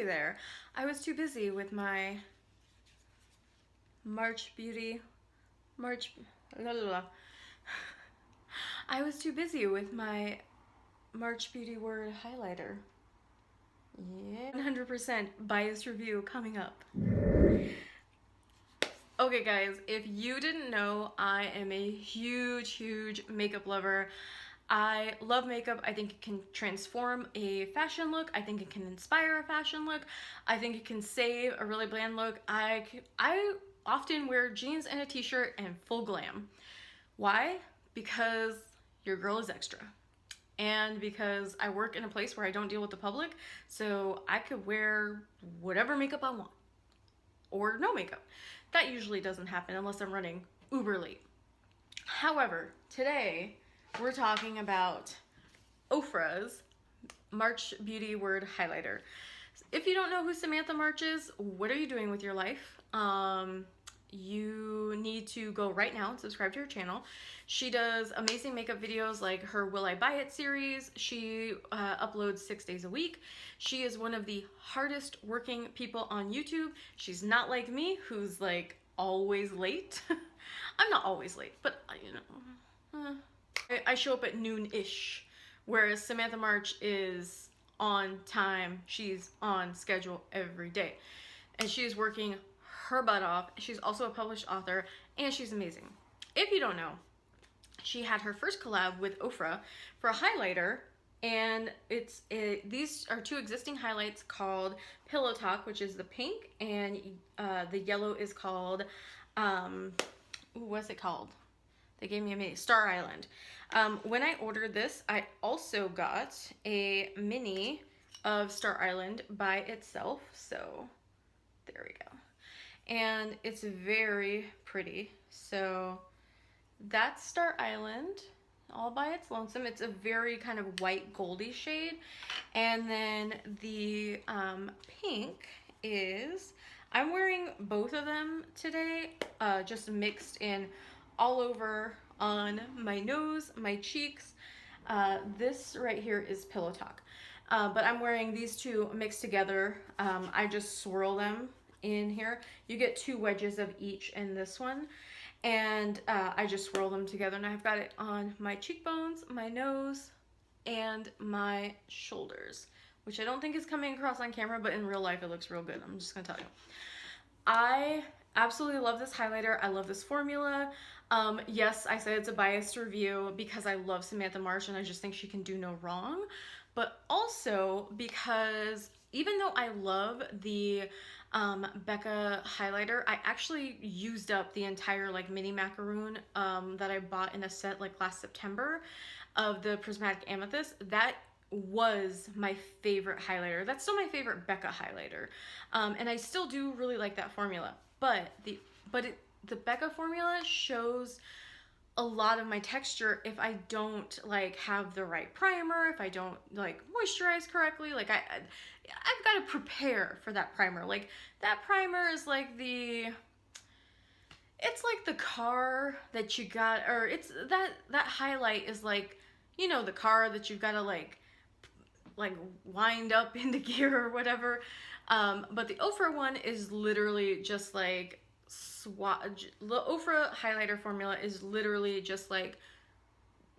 Hey there. I was too busy with my March Beauty, la la la. I was too busy with my March Beauty word highlighter. Yeah, 100% biased review coming up. Okay guys, if you didn't know, I am a huge makeup lover. I love makeup. I think it can transform a fashion look. I think it can inspire a fashion look. I think it can save a really bland look. I often wear jeans and a t-shirt and full glam. Why? Because your girl is extra. And because I work in a place where I don't deal with the public, so I could wear whatever makeup I want. Or no makeup. That usually doesn't happen unless I'm running uber late. However, today we're talking about OFRA's March Beauty Word Highlighter. If you don't know who Samantha March is, what are you doing with your life? You need to go right now and subscribe to her channel. She does amazing makeup videos like her Will I Buy It series. She uploads 6 days a week. She is one of the hardest working people on YouTube. She's not like me, who's like always late. I'm not always late, but you know, I show up at noon-ish, whereas Samantha March is on time. She's on schedule every day, and she's working her butt off. She's also a published author, and she's amazing. If you don't know, she had her first collab with OFRA for a highlighter, and these are two existing highlights called Pillow Talk, which is the pink, and the yellow is called, what's it called? They gave me a mini, Star Island. When I ordered this, I also got a mini of Star Island by itself, so there we go. And it's very pretty. So that's Star Island all by its lonesome. It's a very kind of white goldy shade. And then the pink is, I'm wearing both of them today, just mixed in all over on my nose, my cheeks. This right here is Pillow Talk. But I'm wearing these two mixed together. I just swirl them in here. You get 2 wedges of each in this one, and I just swirl them together, and I've got it on my cheekbones, my nose, and my shoulders, which I don't think is coming across on camera, but in real life it looks real good. I'm just gonna tell you. I absolutely love this highlighter. I love this formula. Yes, I said it's a biased review because I love Samantha March and I just think she can do no wrong, but also because even though I love the Becca highlighter, I actually used up the entire like mini macaroon that I bought in a set like last September of the Prismatic Amethyst. That was my favorite highlighter. That's still my favorite Becca highlighter, and I still do really like that formula. But the Becca formula shows a lot of my texture if I don't like have the right primer, if I don't like moisturize correctly. Like I've got to prepare for that primer. Like that primer is like it's like the car that you got, or it's that highlight is like, you know, the car that you've got to like wind up into gear or whatever. But the OFRA one is literally just like the OFRA highlighter formula is literally just like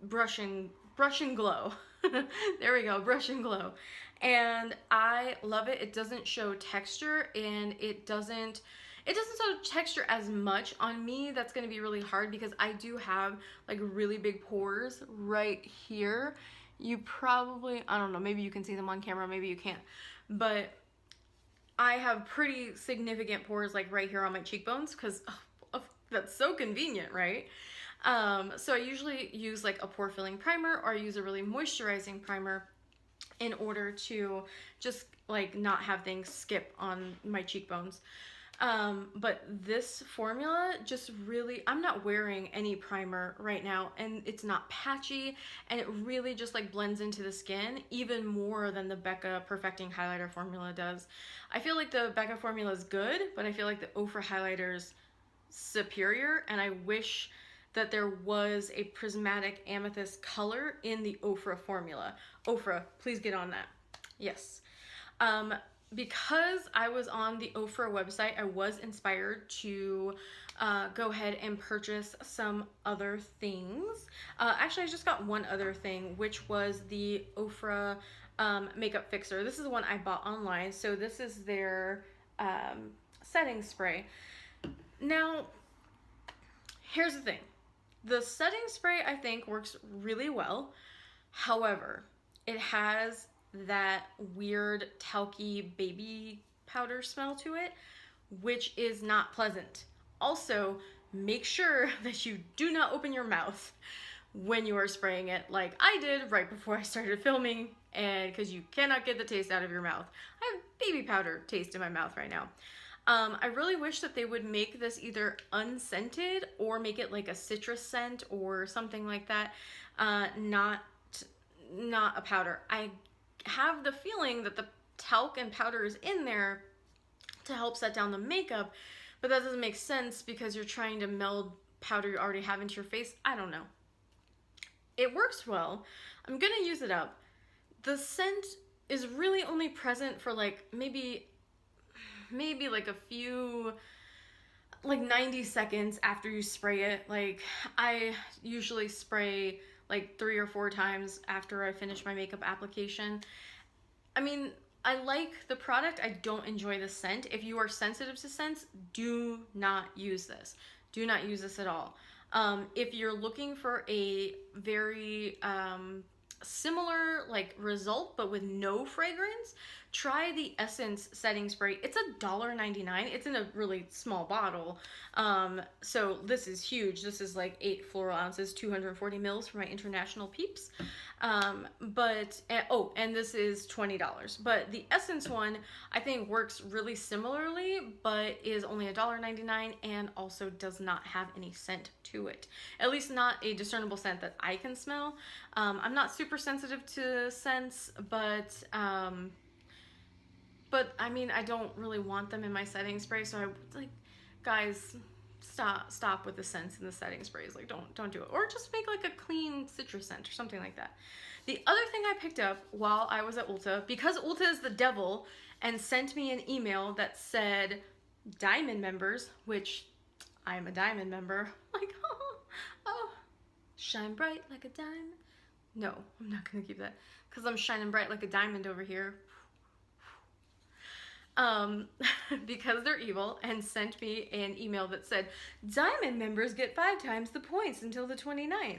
brush and glow. There we go, brush and glow. And I love it. It doesn't show texture, and it doesn't show texture as much on me. That's going to be really hard because I do have like really big pores right here. You probably, I don't know, maybe you can see them on camera, maybe you can't, but I have pretty significant pores like right here on my cheekbones because that's so convenient, right? So I usually use like a pore filling primer, or I use a really moisturizing primer in order to just like not have things skip on my cheekbones. But this formula just really, I'm not wearing any primer right now, and it's not patchy, and it really just like blends into the skin even more than the Becca Perfecting Highlighter formula does. I feel like the Becca formula is good, but I feel like the OFRA highlighter's superior, and I wish that there was a prismatic amethyst color in the OFRA formula. OFRA, please get on that. Yes. because I was on the OFRA website, I was inspired to go ahead and purchase some other things. Actually, I just got one other thing, which was the OFRA makeup fixer. This is the one I bought online. So this is their setting spray. Now, here's the thing. The setting spray, I think, works really well. However, it has that weird talky baby powder smell to it, which is not pleasant. Also, make sure that you do not open your mouth when you are spraying it like I did right before I started filming, and because you cannot get the taste out of your mouth. I have baby powder taste in my mouth right now. I really wish that they would make this either unscented or make it like a citrus scent or something like that. Not a powder. I have the feeling that the talc and powder is in there to help set down the makeup, but that doesn't make sense because you're trying to meld powder you already have into your face. I don't know. It works well. I'm gonna use it up. The scent is really only present for like maybe like a few, like 90 seconds after you spray it. Like I usually spray like 3 or 4 times after I finish my makeup application. I mean, I like the product. I don't enjoy the scent. If you are sensitive to scents, do not use this. Do not use this at all. If you're looking for a very similar like result but with no fragrance, try the Essence setting spray. It's $1.99. It's in a really small bottle. So this is huge. This is like 8 floral ounces, 240 mils for my international peeps. And this is $20. But the Essence one I think works really similarly, but is only $1.99 and also does not have any scent to it. At least not a discernible scent that I can smell. I'm not super sensitive to scents, but I mean, I don't really want them in my setting spray, so I like, guys, stop with the scents in the setting sprays. Like, don't do it. Or just make like a clean citrus scent or something like that. The other thing I picked up while I was at Ulta, because Ulta is the devil and sent me an email that said Diamond members, which I'm a Diamond member. Like, oh, shine bright like a diamond. No, I'm not gonna keep that because I'm shining bright like a diamond over here. Because they're evil, and sent me an email that said Diamond members get 5 times the points until the 29th.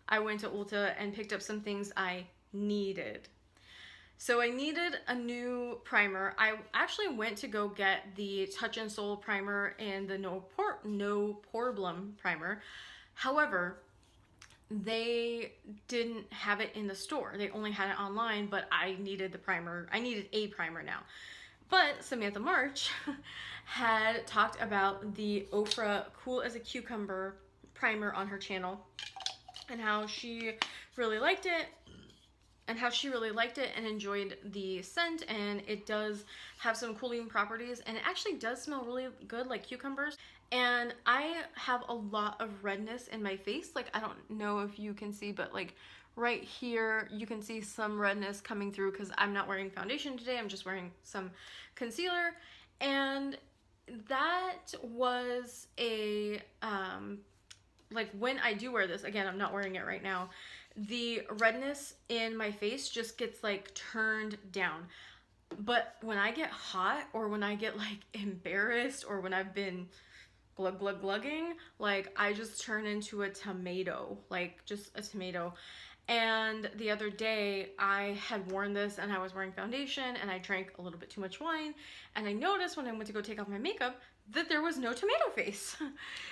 I went to Ulta and picked up some things I needed. So I needed a new primer. I actually went to go get the Touch and Soul primer and the No Problem primer. However, they didn't have it in the store. They only had it online, but I needed the primer. I needed a primer now. But Samantha March had talked about the OFRA Cool as a Cucumber primer on her channel and how she really liked it and enjoyed the scent, and it does have some cooling properties, and it actually does smell really good like cucumbers. And I have a lot of redness in my face. Like, I don't know if you can see, but like right here you can see some redness coming through because I'm not wearing foundation today. I'm just wearing some concealer, and that was a like when I do wear this, again, I'm not wearing it right now, the redness in my face just gets like turned down. But when I get hot, or when I get like embarrassed, or when I've been glugging, like I just turn into a tomato, like just a tomato. And the other day I had worn this and I was wearing foundation and I drank a little bit too much wine, and I noticed when I went to go take off my makeup that there was no tomato face.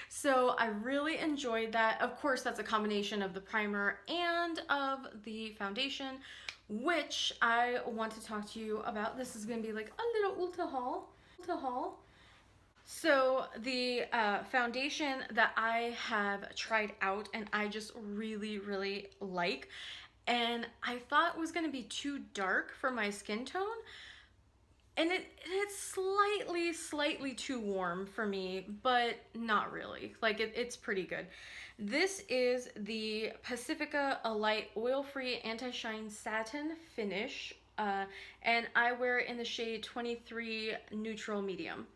So I really enjoyed that. Of course, that's a combination of the primer and of the foundation, which I want to talk to you about. This is gonna be like a little Ulta haul. So the foundation that I have tried out and I just really like, and I thought was gonna be too dark for my skin tone, and it's slightly too warm for me, but not really. Like it's pretty good. This is the Pacifica Alight Oil-Free Anti-Shine Satin Finish, and I wear it in the shade 23 Neutral Medium.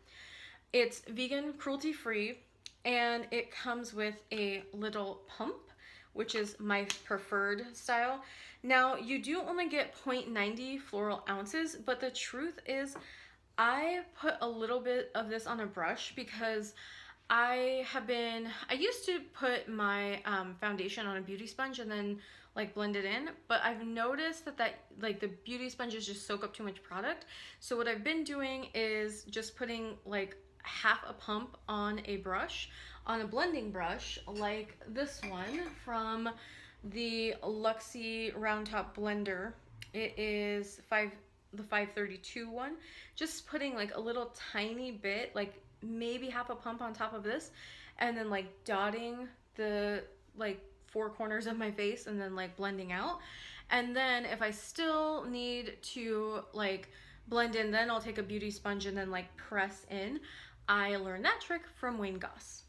It's vegan, cruelty-free, and it comes with a little pump, which is my preferred style. Now, you do only get 0.90 floral ounces, but the truth is I put a little bit of this on a brush because I used to put my foundation on a beauty sponge and then like blend it in, but I've noticed that like the beauty sponges just soak up too much product. So what I've been doing is just putting like half a pump on a brush, on a blending brush like this one from the Luxie Round Top Blender. It is the 532 one. Just putting like a little tiny bit, like maybe half a pump on top of this, and then like dotting the like four corners of my face and then like blending out. And then if I still need to like blend in, then I'll take a beauty sponge and then like press in. I learned that trick from Wayne Goss.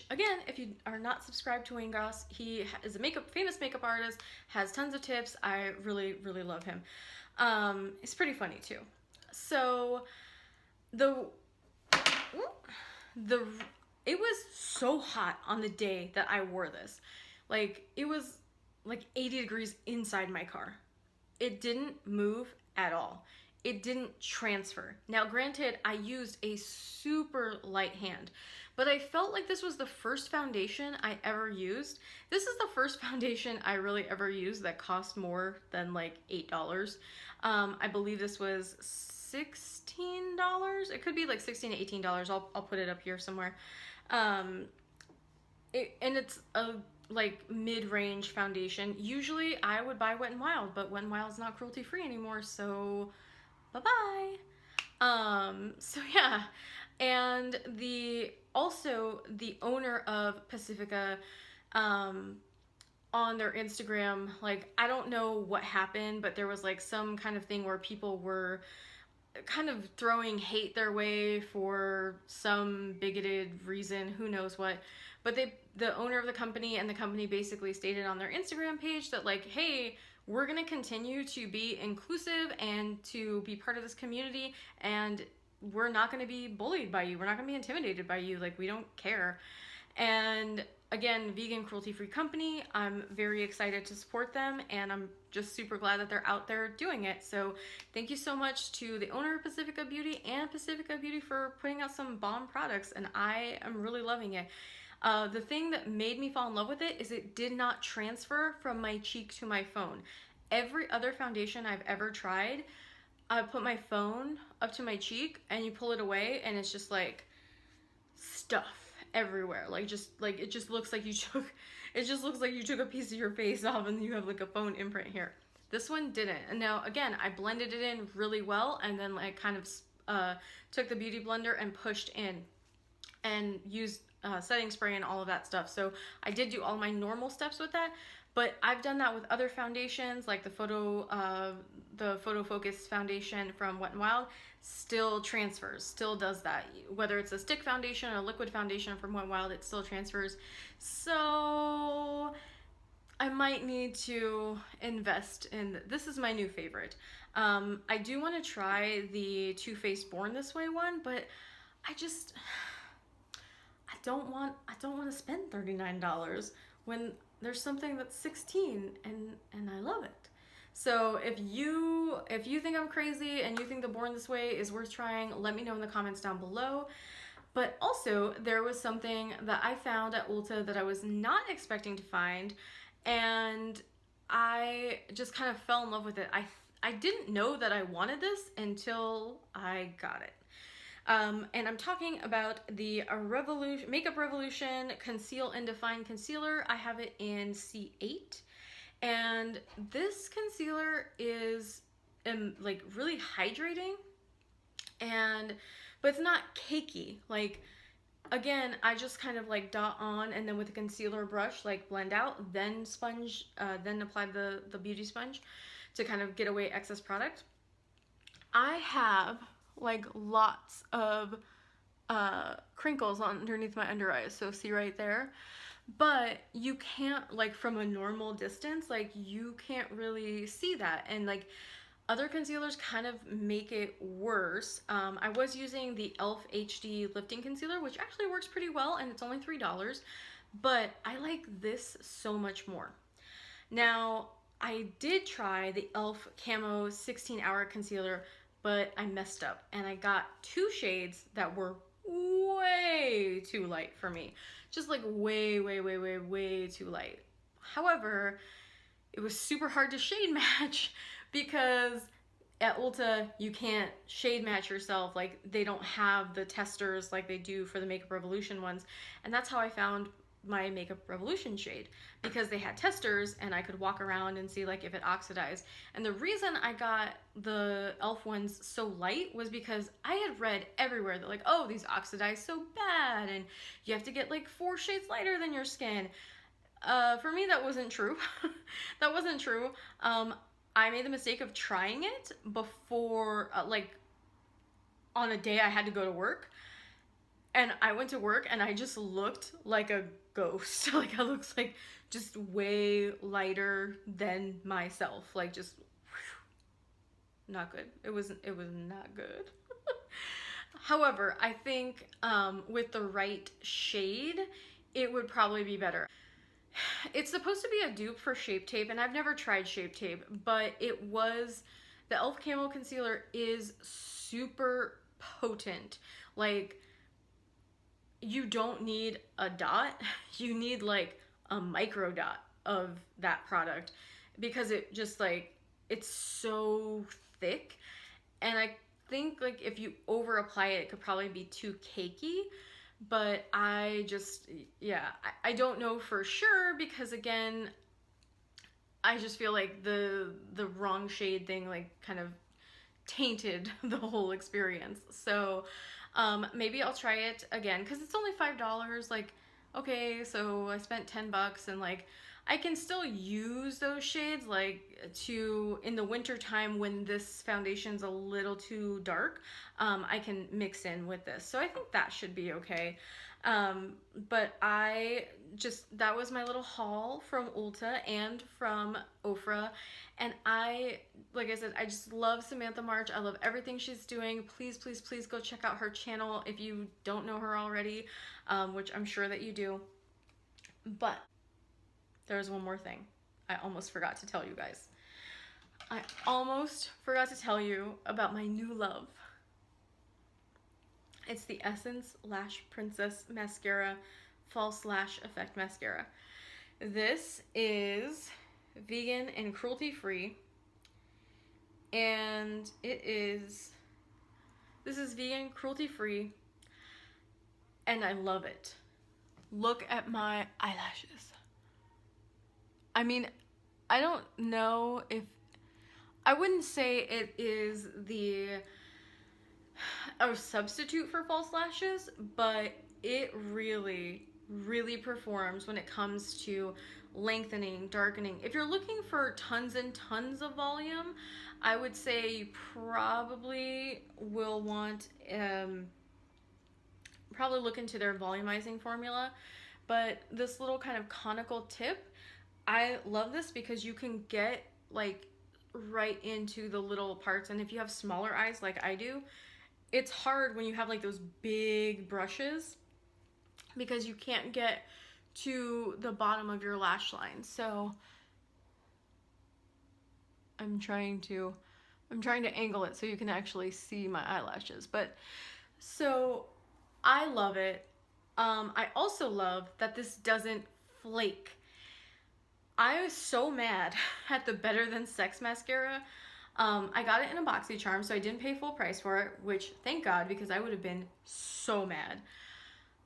Again, if you are not subscribed to Wayne Goss, he is a famous makeup artist, has tons of tips. I really love him. It's pretty funny too. So it was so hot on the day that I wore this. Like it was like 80 degrees inside my car. It didn't move at all. It didn't transfer. Now, granted, I used a super light hand, but I felt like this was the first foundation I ever used. This is the first foundation I really ever used that cost more than like $8. I believe this was $16. It could be like $16 to $18. I'll put it up here somewhere. And it's a like mid-range foundation. Usually I would buy Wet n Wild, but Wet n Wild's not cruelty free anymore, so bye-bye. So yeah, and the owner of Pacifica, on their Instagram, like I don't know what happened, but there was like some kind of thing where people were kind of throwing hate their way for some bigoted reason, who knows what. But the owner of the company and the company basically stated on their Instagram page that like, hey, we're going to continue to be inclusive and to be part of this community, and we're not going to be bullied by you. We're not going to be intimidated by you. Like, we don't care. And again, vegan, cruelty-free company. I'm very excited to support them, and I'm just super glad that they're out there doing it. So thank you so much to the owner of Pacifica Beauty and Pacifica Beauty for putting out some bomb products, and I am really loving it. The thing that made me fall in love with it is it did not transfer from my cheek to my phone. Every other foundation I've ever tried, I put my phone up to my cheek and you pull it away and it's just like stuff everywhere. Like it just looks like you took a piece of your face off and you have like a phone imprint here. This one didn't. And now again, I blended it in really well and then like kind of took the beauty blender and pushed in and used setting spray and all of that stuff. So I did do all my normal steps with that, but I've done that with other foundations like the Photo Focus foundation from Wet n Wild. Still transfers, still does that. Whether it's a stick foundation or a liquid foundation from Wet n Wild, it still transfers. So I might need to invest in, this is my new favorite. I do want to try the Too Faced Born This Way one, but I don't want to spend $39 when there's something that's $16 and I love it. So if you think I'm crazy and you think the Born This Way is worth trying, let me know in the comments down below. But also, there was something that I found at Ulta that I was not expecting to find, and I just kind of fell in love with it. I didn't know that I wanted this until I got it. And I'm talking about the Makeup Revolution Conceal and Define Concealer. I have it in C8. And this concealer is like really hydrating, but it's not cakey. Like, again, I just kind of like dot on and then with a concealer brush like blend out, then apply the beauty sponge to kind of get away excess product. I have like lots of crinkles underneath my under eyes, so see right there, but you can't, like, from a normal distance, like, you can't really see that, and like other concealers kind of make it worse. I was using the e.l.f. HD lifting concealer, which actually works pretty well, and it's only $3, but I like this so much more. Now, I did try the e.l.f. Camo 16-hour concealer, but I messed up, and I got 2 shades that were way too light for me. Just like way, way, way, way, way too light. However, it was super hard to shade match because at Ulta you can't shade match yourself. Like, they don't have the testers like they do for the Makeup Revolution ones, and that's how I found my Makeup Revolution shade, because they had testers and I could walk around and see like if it oxidized. And the reason I got the e.l.f. ones so light was because I had read everywhere that like, oh, these oxidize so bad and you have to get like 4 shades lighter than your skin. For me, that wasn't true. That wasn't true. I made the mistake of trying it before, like, on a day I had to go to work. And I went to work and I just looked like a ghost. Like, I looked like just way lighter than myself. Like, just whew, not good. It was not good. However, I think with the right shade, it would probably be better. It's supposed to be a dupe for Shape Tape, and I've never tried Shape Tape, but it was, the e.l.f. Camo Concealer is super potent. Like, you don't need a dot, you need like a micro dot of that product, because it just like, it's so thick, and I think like if you over apply it, it could probably be too cakey. But I just, yeah, I don't know for sure, because again, I just feel like the wrong shade thing like kind of tainted the whole experience. So maybe I'll try it again, because it's only $5. Like, okay, so I spent $10, and like I can still use those shades like to, in the winter time when this foundation's a little too dark, I can mix in with this. So I think that should be okay. But that was my little haul from Ulta and from OFRA. And like I said, I just love Samantha March. I love everything she's doing. Please, please, please go check out her channel if you don't know her already, which I'm sure that you do. But there's one more thing I almost forgot to tell you guys. I almost forgot to tell you about my new love. It's the Essence Lash Princess Mascara False Lash Effect Mascara. This is vegan and cruelty-free, and this is vegan, cruelty-free, and I love it. Look at my eyelashes. I mean, I don't know if, I wouldn't say it is a substitute for false lashes, but it really, really performs when it comes to lengthening, darkening. If you're looking for tons and tons of volume, I would say you probably will want, probably look into their volumizing formula. But this little kind of conical tip, I love this because you can get like right into the little parts, and if you have smaller eyes like I do, it's hard when you have like those big brushes because you can't get to the bottom of your lash line. So I'm trying to angle it so you can actually see my eyelashes. But so I love it. I also love that this doesn't flake. I was so mad at the Better Than Sex mascara. I got it in a BoxyCharm, so I didn't pay full price for it, which thank God, because I would have been so mad.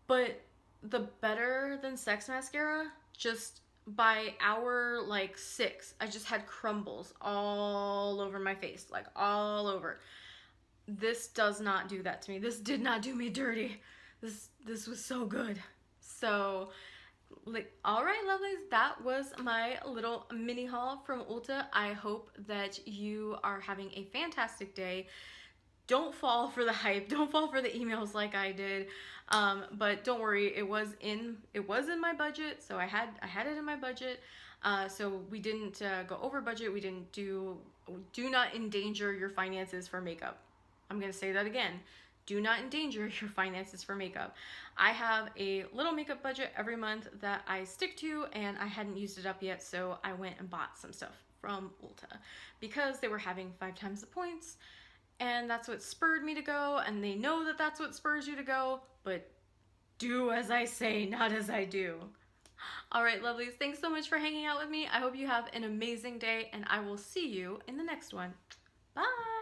But the Better Than Sex mascara, just by hour like 6, I just had crumbles all over my face, like all over. This does not do that to me. This did not do me dirty. This was so good. So, like, all right, lovelies, that was my little mini haul from Ulta. I hope that you are having a fantastic day. don't fall for the hype. Don't fall for the emails like I did. But don't worry, it was in my budget, so I had it in my budget. So we didn't go over budget. We didn't do not endanger your finances for makeup. I'm gonna say that again. Do not endanger your finances for makeup. I have a little makeup budget every month that I stick to, and I hadn't used it up yet, so I went and bought some stuff from Ulta because they were having 5 times the points, and that's what spurred me to go, and they know that that's what spurs you to go, but do as I say, not as I do. All right, lovelies, thanks so much for hanging out with me. I hope you have an amazing day, and I will see you in the next one. Bye!